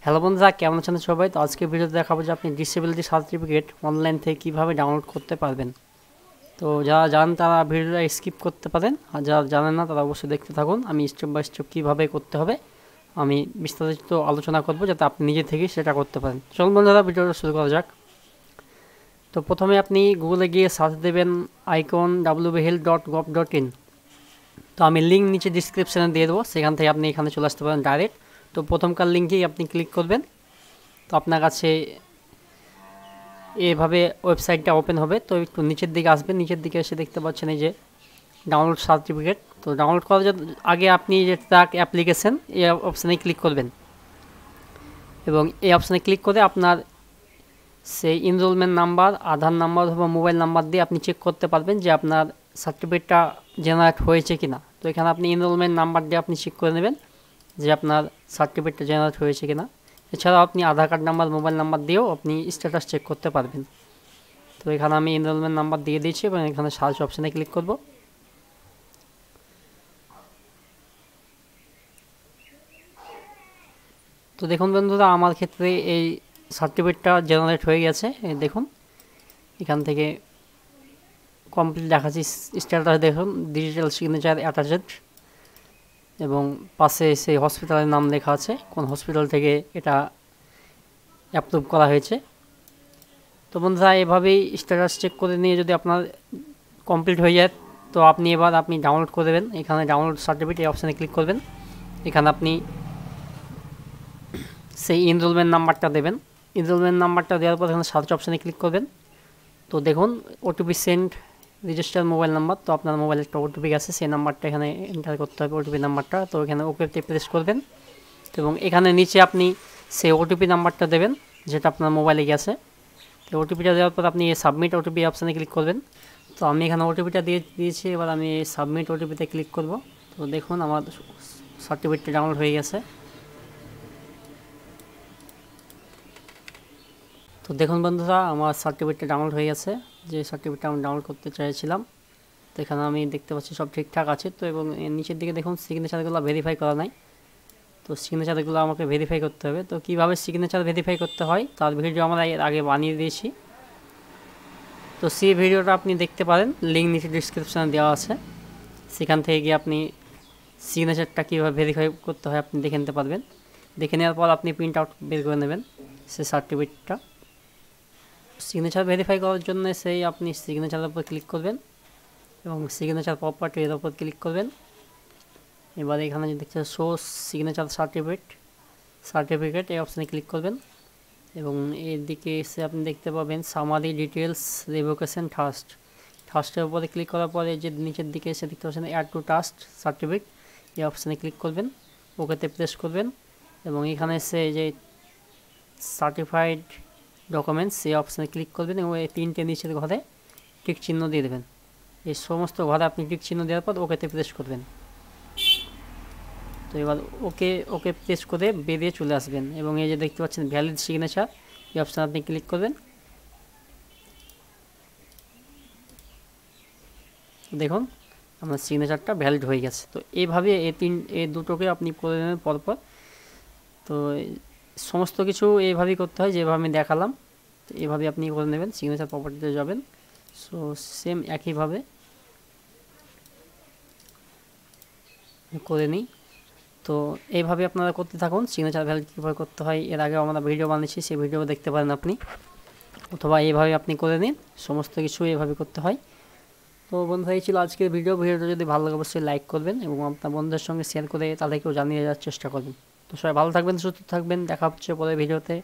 Hello বন্ধুরা, কেমন আছেন সবাই? তো আজকে ভিডিওতে দেখাবো যে আপনি ডিসেবিলিটি সার্টিফিকেট অনলাইন থেকে কীভাবে ডাউনলোড করতে পারবেন। তো যারা জানেন তারা ভিডিওটা স্কিপ করতে পারেন, আর যারা জানেন না তারা অবশ্যই দেখতে থাকুন। আমি স্টেপ বাই স্টেপ কীভাবে করতে হবে আমি বিস্তারিত আলোচনা করব, যাতে আপনি নিজে থেকেই সেটা করতে পারেন। চলুন বন্ধুরা, ভিডিওটা শুরু করা যাক। তো প্রথমে আপনি গুগলে গিয়ে সার্চ দেবেন icon.wbhealth.gov.in। তো আমি লিঙ্ক নিচে ডিসক্রিপশানে দিয়ে দেবো, সেখান থেকে আপনি এখানে চলে আসতে পারেন ডাইরেক্ট। তো প্রথমকার লিঙ্কেই আপনি ক্লিক করবেন। তো আপনার কাছে এভাবে ওয়েবসাইটটা ওপেন হবে। তো একটু নিচের দিকে আসবেন, নিচের দিকে এসে দেখতে পাচ্ছেন এই যে ডাউনলোড সার্টিফিকেট। তো ডাউনলোড করার আগে আপনি যে ট্র্যাক অ্যাপ্লিকেশন এই অপশানে ক্লিক করবেন, এবং এই অপশানে ক্লিক করে আপনার সেই এনরোলমেন্ট নাম্বার, আধার নাম্বার অথবা মোবাইল নাম্বার দিয়ে আপনি চেক করতে পারবেন যে আপনার সার্টিফিকেটটা জেনারেট হয়েছে কিনা। তো এখানে আপনি এনরোলমেন্ট নাম্বার দিয়ে আপনি চেক করে নেবেন যে আপনার সার্টিফিকেটটা জেনারেট হয়েছে কিনা। এছাড়াও আপনি আধার কার্ড নাম্বার, মোবাইল নাম্বার দিয়েও আপনি স্ট্যাটাস চেক করতে পারবেন। তো এখানে আমি এনরোলমেন্ট নাম্বার দিয়ে দিয়েছি এবং এখানে সার্চ অপশানে ক্লিক করব। তো দেখুন বন্ধুরা, আমার ক্ষেত্রে এই সার্টিফিকেটটা জেনারেট হয়ে গেছে। দেখুন এখান থেকে কমপ্লিট দেখাচ্ছি স্ট্যাটাস। দেখুন ডিজিটাল সিগনেচার অ্যাটাচড, এবং পাশে সেই হসপিটালের নাম লেখা আছে, কোন হসপিটাল থেকে এটা অ্যাপ্রুভ করা হয়েছে। তো বন্ধুরা, এভাবেই স্ট্যাটাস চেক করে নিয়ে যদি আপনার কমপ্লিট হয়ে যায়, তো আপনি ডাউনলোড করে দেবেন। এখানে ডাউনলোড সার্টিফিকেট এই অপশানে ক্লিক করবেন। এখানে আপনি সেই এনরোলমেন্ট নাম্বারটা দেবেন। এনরোলমেন্ট নাম্বারটা দেওয়ার পর এখানে সার্চ অপশানে ক্লিক করবেন। তো দেখুন OTP send register mobile number. তো আপনার মোবাইলে একটা ওটিপি আছে, সেই নাম্বারটা এখানে এন্টার করতে হবে, ওটিপি নাম্বারটা। তো এখানে ওকেতে প্রেস করবেন, এবং এখানে নিচে আপনি সেই ওটিপি নাম্বারটা দেবেন যেটা আপনার মোবাইলে গেছে। তো ওটিপিটা দেওয়ার পর আপনি সাবমিট ওটিপি অপশানে ক্লিক করবেন। তো আমি এখানে ওটিপিটা দিয়েছি, এবার আমি সাবমিট ওটিপিতে ক্লিক করব। তো দেখুন আমার সার্টিফিকেটটা ডাউনলোড হয়ে গেছে। তো দেখুন বন্ধুরা, আমার সার্টিফিকেটটা ডাউনলোড হয়ে গেছে, যে সার্টিফিকেটটা আমি ডাউনলোড করতে চাইছিলাম। তো এখানে আমি দেখতে পাচ্ছি সব ঠিকঠাক আছে। তো এবং নিচের দিকে দেখুন সিগনেচারগুলো ভেরিফাই করা নাই। তো সিগনেচারগুলো আমাকে ভেরিফাই করতে হবে। তো কীভাবে সিগনেচার ভেরিফাই করতে হয় তার ভিডিও আমরা এর আগে বানিয়ে দিয়েছি। তো সেই ভিডিওটা আপনি দেখতে পারেন, লিঙ্ক নিচে ডিসক্রিপশানে দেওয়া আছে। সেখান থেকে গিয়ে আপনি সিগনেচারটা কীভাবে ভেরিফাই করতে হয় আপনি দেখে নিতে পারবেন। দেখে নেওয়ার পর আপনি প্রিন্ট আউট বের করে নেবেন সেই সার্টিফিকেটটা। সিগনেচার ভেরিফাই করার জন্য আপনি সিগনেচারের উপর ক্লিক করবেন, এবং সিগনেচার প্রপার্টির উপর ক্লিক করবেন। এবার এখানে যে দেখতে শো সিগনেচার সার্টিফিকেট এই অপশানে ক্লিক করবেন, এবং এর দিকে এসে আপনি দেখতে পাবেন সামারি ডিটেলস রিভোকেশন ট্রাস্টের উপরে ক্লিক করার পরে যে নিচের দিকে এসে দেখতে পাচ্ছেন অ্যাড টু ট্রাস্ট সার্টিফিকেট এই অপশানে ক্লিক করবেন, ওকেতে প্রেস করবেন, এবং এখানে এসে যে সার্টিফাইড ডকুমেন্টস এই অপশানে ক্লিক করবেন, এবং এই তিনটে নিচের ঘরে টিক চিহ্ন দিয়ে দেবেন। এই সমস্ত ঘরে আপনি টিক চিহ্ন দেওয়ার পর ওকেতে প্রেস করবেন। তো এবার ওকে প্রেস করে বেরিয়ে চলে আসবেন, এবং এই যে দেখতে পাচ্ছেন ভ্যালিড সিগনেচার এই অপশানে আপনি ক্লিক করবেন। দেখুন আমার সিগনেচারটা ভ্যালিড হয়ে গেছে। তো এইভাবে এই দুটোকে আপনি করে নেবেন পরপর। তো সমস্ত কিছু এইভাবেই করতে হয় যেভাবে আমি দেখালাম। তো এইভাবে আপনি করে নেবেন, সিগনেচার প্রপার্টিতে যাবেন। সো সেম একইভাবে করে নিই। তো এইভাবে আপনারা করতে থাকুন। সিগনেচার ভ্যালিড কীভাবে করতে হয় এর আগে আমরা ভিডিও বানিয়েছি, সেই ভিডিও দেখতে পারেন আপনি, অথবা এইভাবে আপনি করে নিন। সমস্ত কিছু এইভাবে করতে হয়। তো বন্ধুরা, এই ছিল আজকের ভিডিওটা যদি ভালো লাগে অবশ্যই লাইক করবেন, এবং আপনার বন্ধুদের সঙ্গে শেয়ার করে তাদেরকেও জানিয়ে যাওয়ার চেষ্টা করবেন। তো সবাই ভালো থাকবেন, সুস্থ থাকবেন, দেখা হচ্ছে পরের ভিডিওতে।